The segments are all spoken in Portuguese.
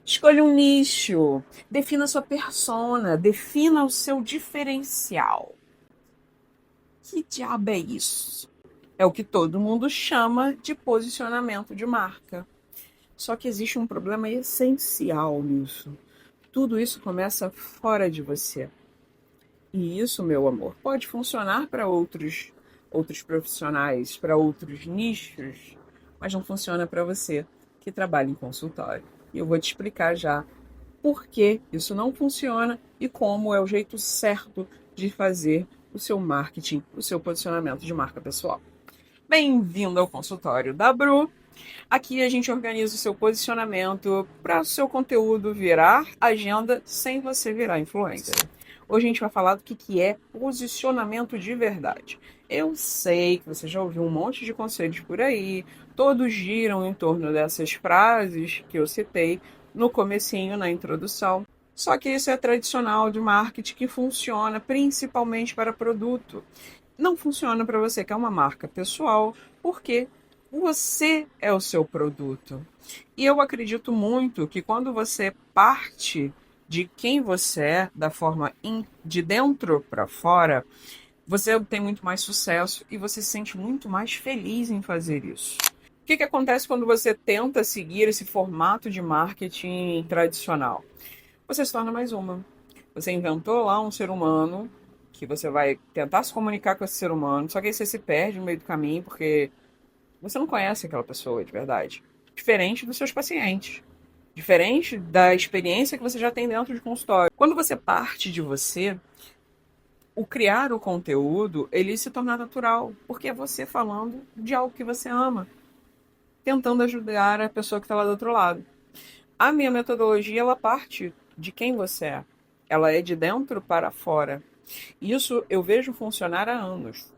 Escolha um nicho, defina sua persona, defina o seu diferencial. Que diabo é isso? É o que todo mundo chama de posicionamento de marca. Só que existe um problema essencial nisso. Tudo isso começa fora de você. E isso, meu amor, pode funcionar para outros profissionais, para outros nichos, mas não funciona para você que trabalha em consultório. E eu vou te explicar já por que isso não funciona e como é o jeito certo de fazer o seu marketing, o seu posicionamento de marca pessoal. Bem-vindo ao consultório da Bru. Aqui a gente organiza o seu posicionamento para o seu conteúdo virar agenda sem você virar influencer. Hoje a gente vai falar do que é posicionamento de verdade. Eu sei que você já ouviu um monte de conselhos por aí, todos giram em torno dessas frases que eu citei no comecinho, na introdução. Só que isso é tradicional de marketing que funciona principalmente para produto. Não funciona para você que é uma marca pessoal, porque você é o seu produto. E eu acredito muito que quando você parte de quem você é, da forma de dentro para fora, você tem muito mais sucesso e você se sente muito mais feliz em fazer isso. O que acontece quando você tenta seguir esse formato de marketing tradicional? Você se torna mais uma. Você inventou lá um ser humano que você vai tentar se comunicar com esse ser humano, só que aí você se perde no meio do caminho porque você não conhece aquela pessoa de verdade. Diferente dos seus pacientes. Diferente da experiência que você já tem dentro de consultório. Quando você parte de você, o criar o conteúdo, ele se torna natural, porque é você falando de algo que você ama, tentando ajudar a pessoa que está lá do outro lado. A minha metodologia, ela parte de quem você é. Ela é de dentro para fora. Isso eu vejo funcionar há anos.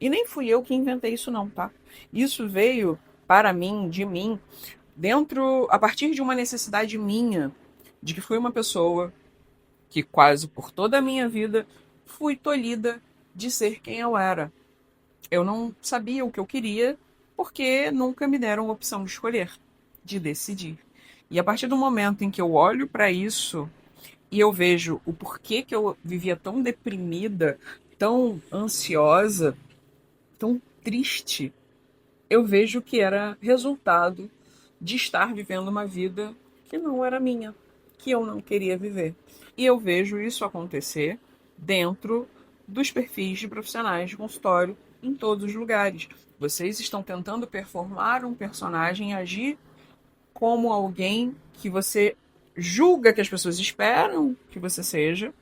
E nem fui eu que inventei isso não, tá? Isso veio para mim, de mim, dentro, a partir de uma necessidade minha, de que fui uma pessoa que quase por toda a minha vida fui tolhida de ser quem eu era. Eu não sabia o que eu queria porque nunca me deram a opção de escolher, de decidir. E a partir do momento em que eu olho para isso e eu vejo o porquê que eu vivia tão deprimida, tão ansiosa, tão triste, eu vejo que era resultado de estar vivendo uma vida que não era minha, que eu não queria viver. E eu vejo isso acontecer dentro dos perfis de profissionais de consultório em todos os lugares. Vocês estão tentando performar um personagem, agir como alguém que você julga que as pessoas esperam que você seja,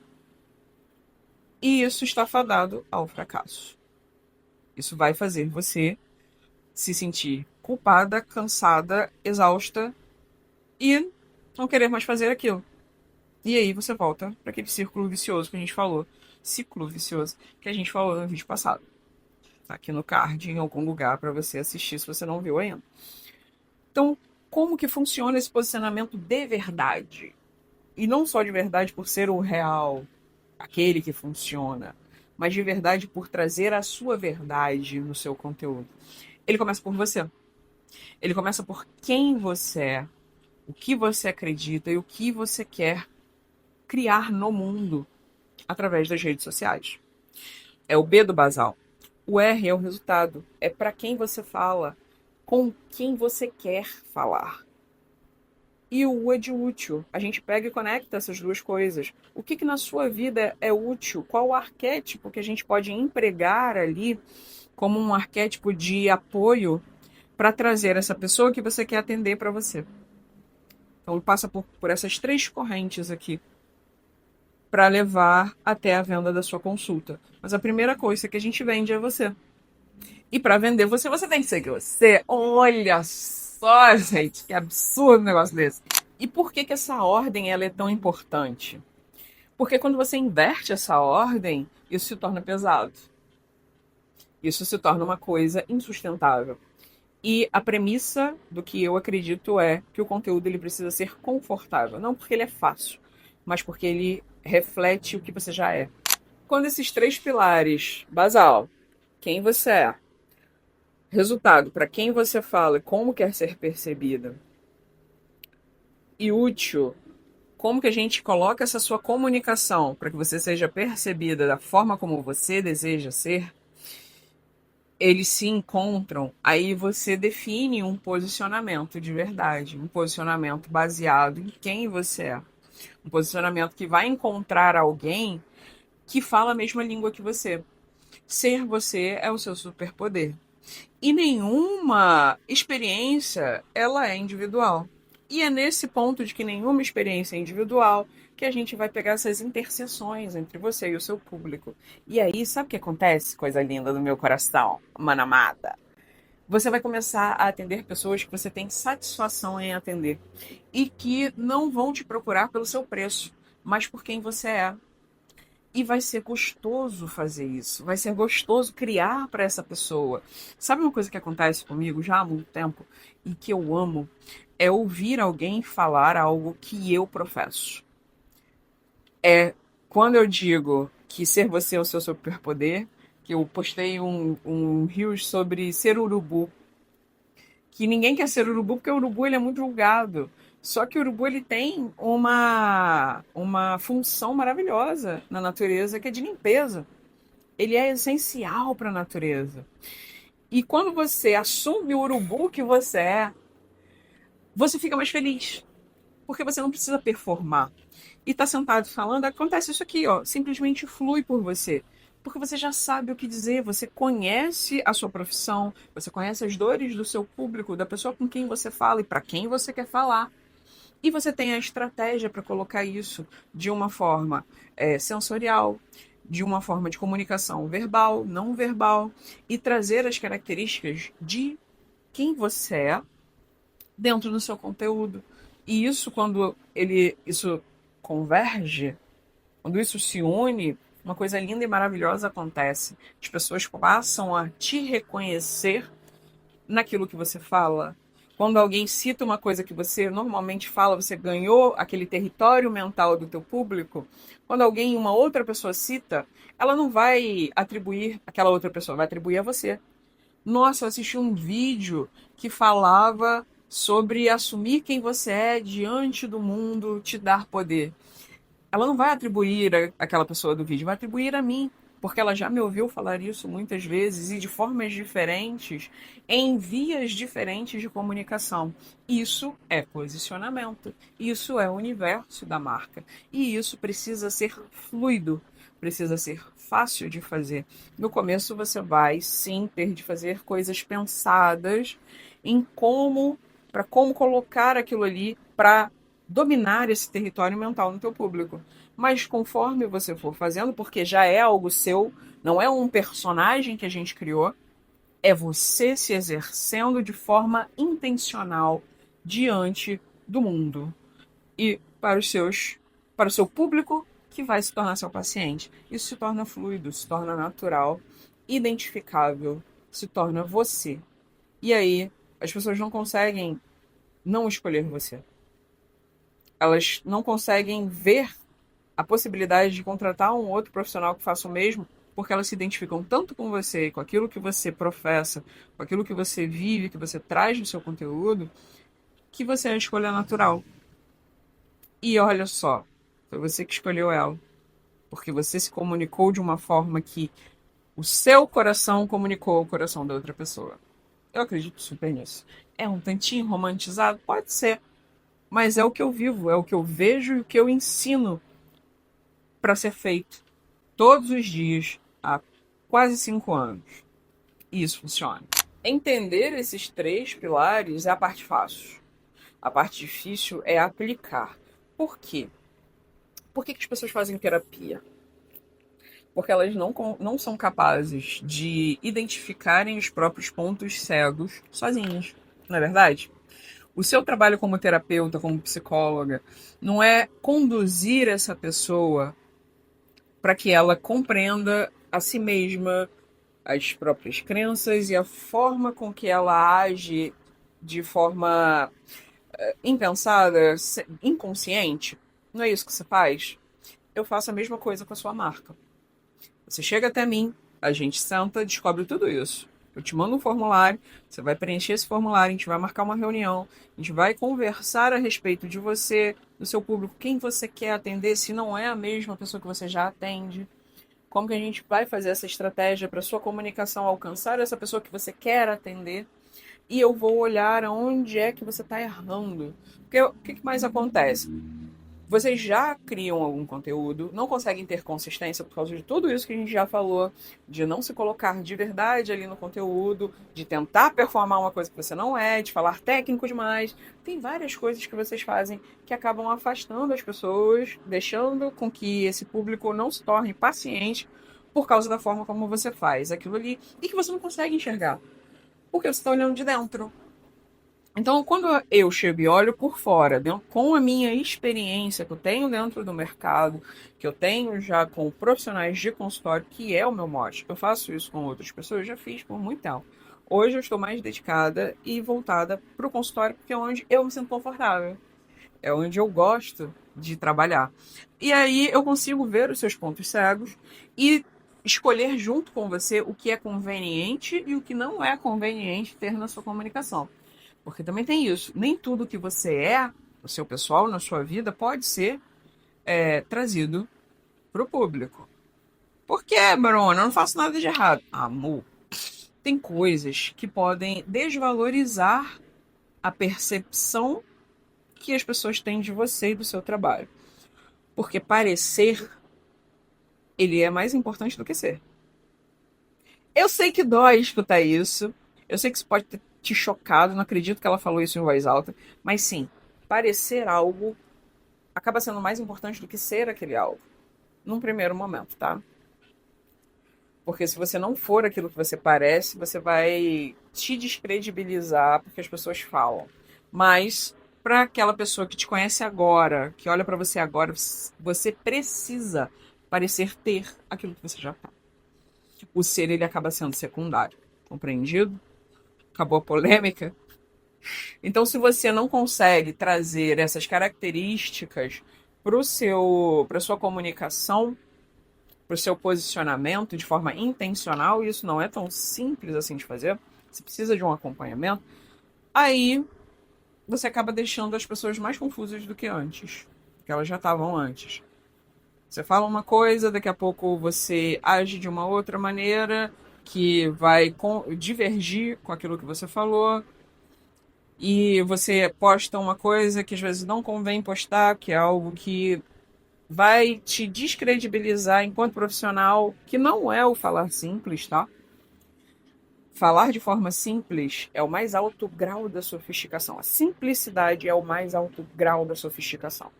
e isso está fadado ao fracasso. Isso vai fazer você se sentir culpada, cansada, exausta e não querer mais fazer aquilo. E aí você volta para aquele círculo vicioso que a gente falou. Ciclo vicioso que a gente falou no vídeo passado. Tá aqui no card, em algum lugar, para você assistir se você não viu ainda. Então, como que funciona esse posicionamento de verdade? E não só de verdade por ser o real, aquele que funciona, mas de verdade por trazer a sua verdade no seu conteúdo. Ele começa por você. Ele começa por quem você é, o que você acredita e o que você quer criar no mundo através das redes sociais. É o B do basal. O R é o resultado. É para quem você fala, com quem você quer falar. E o U é de útil. A gente pega e conecta essas duas coisas. O que na sua vida é útil? Qual o arquétipo que a gente pode empregar ali como um arquétipo de apoio para trazer essa pessoa que você quer atender para você? Então, ele passa por essas três correntes aqui para levar até a venda da sua consulta. Mas a primeira coisa que a gente vende é você. E para vender você, você tem que ser você. Olha só, gente, que absurdo um negócio desse. E por que essa ordem ela é tão importante? Porque quando você inverte essa ordem, isso se torna pesado. Isso se torna uma coisa insustentável. E a premissa do que eu acredito é que o conteúdo ele precisa ser confortável. Não porque ele é fácil, mas porque ele reflete o que você já é. Quando esses três pilares, basal, quem você é, resultado, para quem você fala e como quer ser percebida, e útil, como que a gente coloca essa sua comunicação para que você seja percebida da forma como você deseja ser, eles se encontram, aí você define um posicionamento de verdade, um posicionamento baseado em quem você é. Um posicionamento que vai encontrar alguém que fala a mesma língua que você. Ser você é o seu superpoder. E nenhuma experiência ela é individual. E é nesse ponto de que nenhuma experiência é individual que a gente vai pegar essas interseções entre você e o seu público. E aí, sabe o que acontece? Coisa linda do meu coração, mana amada. Você vai começar a atender pessoas que você tem satisfação em atender e que não vão te procurar pelo seu preço, mas por quem você é. E vai ser gostoso fazer isso. Vai ser gostoso criar para essa pessoa. Sabe uma coisa que acontece comigo já há muito tempo e que eu amo? É ouvir alguém falar algo que eu professo. É quando eu digo que ser você é o seu superpoder, que eu postei um Reels sobre ser urubu, que ninguém quer ser urubu porque o urubu ele é muito julgado. Só que o urubu ele tem uma função maravilhosa na natureza que é de limpeza. Ele é essencial para a natureza. E quando você assume o urubu que você é, você fica mais feliz. Porque você não precisa performar. E tá sentado falando, acontece isso aqui, ó. Simplesmente flui por você. Porque você já sabe o que dizer, você conhece a sua profissão, você conhece as dores do seu público, da pessoa com quem você fala e para quem você quer falar. E você tem a estratégia para colocar isso de uma forma sensorial, de uma forma de comunicação verbal, não verbal, e trazer as características de quem você é dentro do seu conteúdo. E isso, quando isso converge, quando isso se une, uma coisa linda e maravilhosa acontece. As pessoas passam a te reconhecer naquilo que você fala. Quando alguém cita uma coisa que você normalmente fala, você ganhou aquele território mental do teu público. Quando alguém, uma outra pessoa cita, ela não vai atribuir aquela outra pessoa, vai atribuir a você. Nossa, eu assisti um vídeo que falava sobre assumir quem você é diante do mundo, te dar poder. Ela não vai atribuir aquela pessoa do vídeo, vai atribuir a mim, porque ela já me ouviu falar isso muitas vezes e de formas diferentes, em vias diferentes de comunicação. Isso é posicionamento, isso é o universo da marca e isso precisa ser fluido, precisa ser fácil de fazer. No começo você vai sim ter de fazer coisas pensadas em para como colocar aquilo ali para dominar esse território mental no teu público. Mas conforme você for fazendo, porque já é algo seu, não é um personagem que a gente criou, é você se exercendo de forma intencional diante do mundo e para o seu público que vai se tornar seu paciente. Isso se torna fluido, se torna natural, identificável, se torna você. E aí as pessoas não conseguem não escolher você. Elas não conseguem ver a possibilidade de contratar um outro profissional que faça o mesmo, porque elas se identificam tanto com você, com aquilo que você professa, com aquilo que você vive, que você traz no seu conteúdo, que você é a escolha natural. E olha só, foi você que escolheu ela, porque você se comunicou de uma forma que o seu coração comunicou ao coração da outra pessoa. Eu acredito super nisso. É um tantinho romantizado? Pode ser. Mas é o que eu vivo, é o que eu vejo e o que eu ensino para ser feito todos os dias há quase 5 anos. E isso funciona. Entender esses 3 pilares é a parte fácil. A parte difícil é aplicar. Por quê? Por que as pessoas fazem terapia? Porque elas não são capazes de identificarem os próprios pontos cegos sozinhas. Não é verdade? O seu trabalho como terapeuta, como psicóloga, não é conduzir essa pessoa para que ela compreenda a si mesma, as próprias crenças e a forma com que ela age de forma impensada, inconsciente. Não é isso que você faz? Eu faço a mesma coisa com a sua marca. Você chega até mim, a gente senta, descobre tudo isso. Eu te mando um formulário, você vai preencher esse formulário, a gente vai marcar uma reunião, a gente vai conversar a respeito de você, do seu público, quem você quer atender, se não é a mesma pessoa que você já atende. Como que a gente vai fazer essa estratégia para sua comunicação alcançar essa pessoa que você quer atender? E eu vou olhar aonde é que você está errando. Porque o que mais acontece? Vocês já criam algum conteúdo, não conseguem ter consistência por causa de tudo isso que a gente já falou, de não se colocar de verdade ali no conteúdo, de tentar performar uma coisa que você não é, de falar técnico demais. Tem várias coisas que vocês fazem que acabam afastando as pessoas, deixando com que esse público não se torne paciente por causa da forma como você faz aquilo ali e que você não consegue enxergar, porque você está olhando de dentro. Então, quando eu chego e olho por fora, com a minha experiência que eu tenho dentro do mercado, que eu tenho já com profissionais de consultório, que é o meu mote, eu faço isso com outras pessoas, eu já fiz por muito tempo. Hoje eu estou mais dedicada e voltada para o consultório, porque é onde eu me sinto confortável, é onde eu gosto de trabalhar. E aí eu consigo ver os seus pontos cegos e escolher junto com você o que é conveniente e o que não é conveniente ter na sua comunicação. Porque também tem isso. Nem tudo que você é, o seu pessoal, na sua vida, pode ser trazido para o público. Por que, Bruna? Eu não faço nada de errado. Amor, tem coisas que podem desvalorizar a percepção que as pessoas têm de você e do seu trabalho. Porque parecer, ele é mais importante do que ser. Eu sei que dói escutar isso. Eu sei que isso pode ter te chocado. Não acredito que ela falou isso em voz alta. Mas sim, parecer algo acaba sendo mais importante do que ser aquele algo. Num primeiro momento, tá? Porque se você não for aquilo que você parece, você vai te descredibilizar porque as pessoas falam. Mas para aquela pessoa que te conhece agora, que olha para você agora, você precisa parecer ter aquilo que você já tá. O ser, ele acaba sendo secundário. Compreendido? Acabou a polêmica? Então, se você não consegue trazer essas características para sua comunicação, para o seu posicionamento de forma intencional, e isso não é tão simples assim de fazer, você precisa de um acompanhamento, aí você acaba deixando as pessoas mais confusas do que antes, que elas já estavam antes. Você fala uma coisa, daqui a pouco você age de uma outra maneira que vai divergir com aquilo que você falou, e você posta uma coisa que às vezes não convém postar, que é algo que vai te descredibilizar enquanto profissional, que não é o falar simples, tá? Falar de forma simples é o mais alto grau da sofisticação. A simplicidade é o mais alto grau da sofisticação.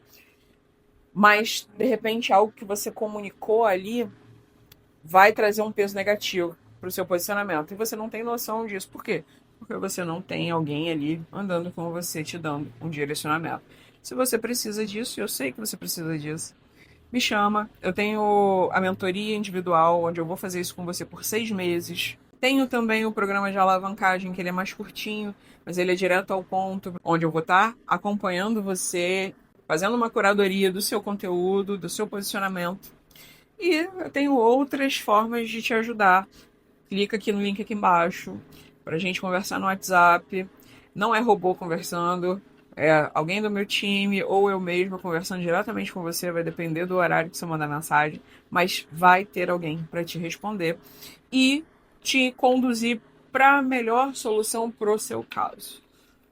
Mas, de repente, algo que você comunicou ali vai trazer um peso negativo para o seu posicionamento. E você não tem noção disso. Por quê? Porque você não tem alguém ali andando com você, te dando um direcionamento. Se você precisa disso, eu sei que você precisa disso, me chama. Eu tenho a mentoria individual, onde eu vou fazer isso com você por 6 meses. Tenho também o programa de alavancagem, que ele é mais curtinho, mas ele é direto ao ponto, onde eu vou estar acompanhando você, fazendo uma curadoria do seu conteúdo, do seu posicionamento. E eu tenho outras formas de te ajudar. Clica aqui no link aqui embaixo para a gente conversar no WhatsApp. Não é robô conversando, é alguém do meu time ou eu mesma conversando diretamente com você. Vai depender do horário que você mandar mensagem, mas vai ter alguém para te responder e te conduzir para a melhor solução pro seu caso.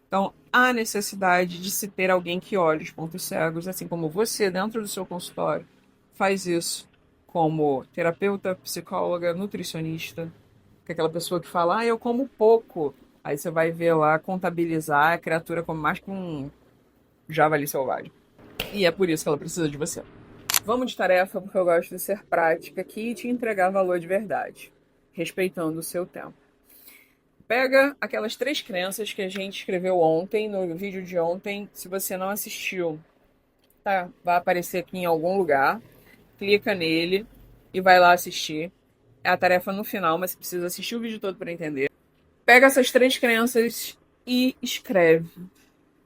Então, há necessidade de se ter alguém que olhe os pontos cegos, assim como você dentro do seu consultório faz isso como terapeuta, psicóloga, nutricionista, que é aquela pessoa que fala, eu como pouco. Aí você vai ver lá, contabilizar, a criatura come mais que um javali selvagem. E é por isso que ela precisa de você. Vamos de tarefa, porque eu gosto de ser prática aqui e te entregar valor de verdade, respeitando o seu tempo. Pega aquelas 3 crenças que a gente escreveu ontem, no vídeo de ontem. Se você não assistiu, tá? Vai aparecer aqui em algum lugar. Clica nele e vai lá assistir. É a tarefa no final, mas você precisa assistir o vídeo todo para entender. Pega essas 3 crenças e escreve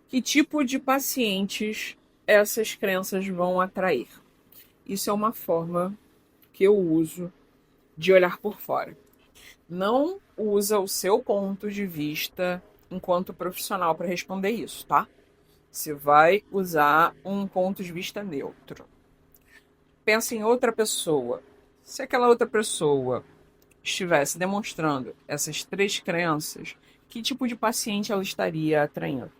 que tipo de pacientes essas crenças vão atrair. Isso é uma forma que eu uso de olhar por fora. Não usa o seu ponto de vista enquanto profissional para responder isso, tá? Você vai usar um ponto de vista neutro. Pensa em outra pessoa. Se aquela outra pessoa estivesse demonstrando essas três crenças, que tipo de paciente ela estaria atraindo?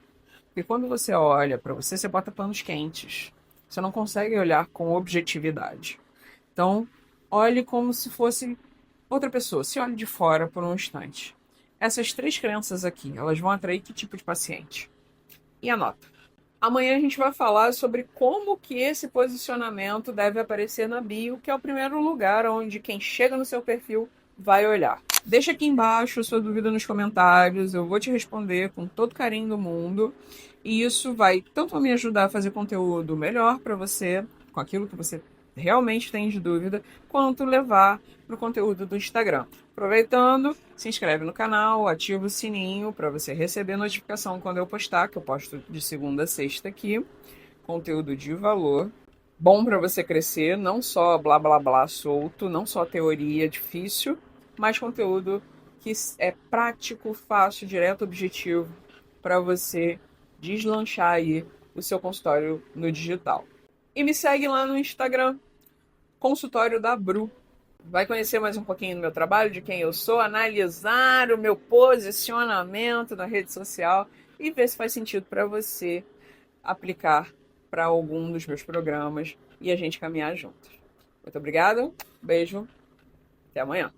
Porque quando você olha para você, você bota panos quentes. Você não consegue olhar com objetividade. Então, olhe como se fosse outra pessoa. Se olhe de fora por um instante. Essas três crenças aqui, elas vão atrair que tipo de paciente? E anota. Amanhã a gente vai falar sobre como que esse posicionamento deve aparecer na bio, que é o primeiro lugar onde quem chega no seu perfil vai olhar. Deixa aqui embaixo a sua dúvida nos comentários, eu vou te responder com todo carinho do mundo. E isso vai tanto me ajudar a fazer conteúdo melhor para você, com aquilo que você realmente tem de dúvida, quanto levar para o conteúdo do Instagram. Aproveitando, se inscreve no canal, ativa o sininho para você receber notificação quando eu postar, que eu posto de segunda a sexta aqui, conteúdo de valor, bom para você crescer, não só blá blá blá solto, não só teoria difícil, mas conteúdo que é prático, fácil, direto, objetivo para você deslanchar aí o seu consultório no digital. E me segue lá no Instagram, Consultório da Bru. Vai conhecer mais um pouquinho do meu trabalho, de quem eu sou, analisar o meu posicionamento na rede social e ver se faz sentido para você aplicar para algum dos meus programas e a gente caminhar juntos. Muito obrigada, beijo, até amanhã.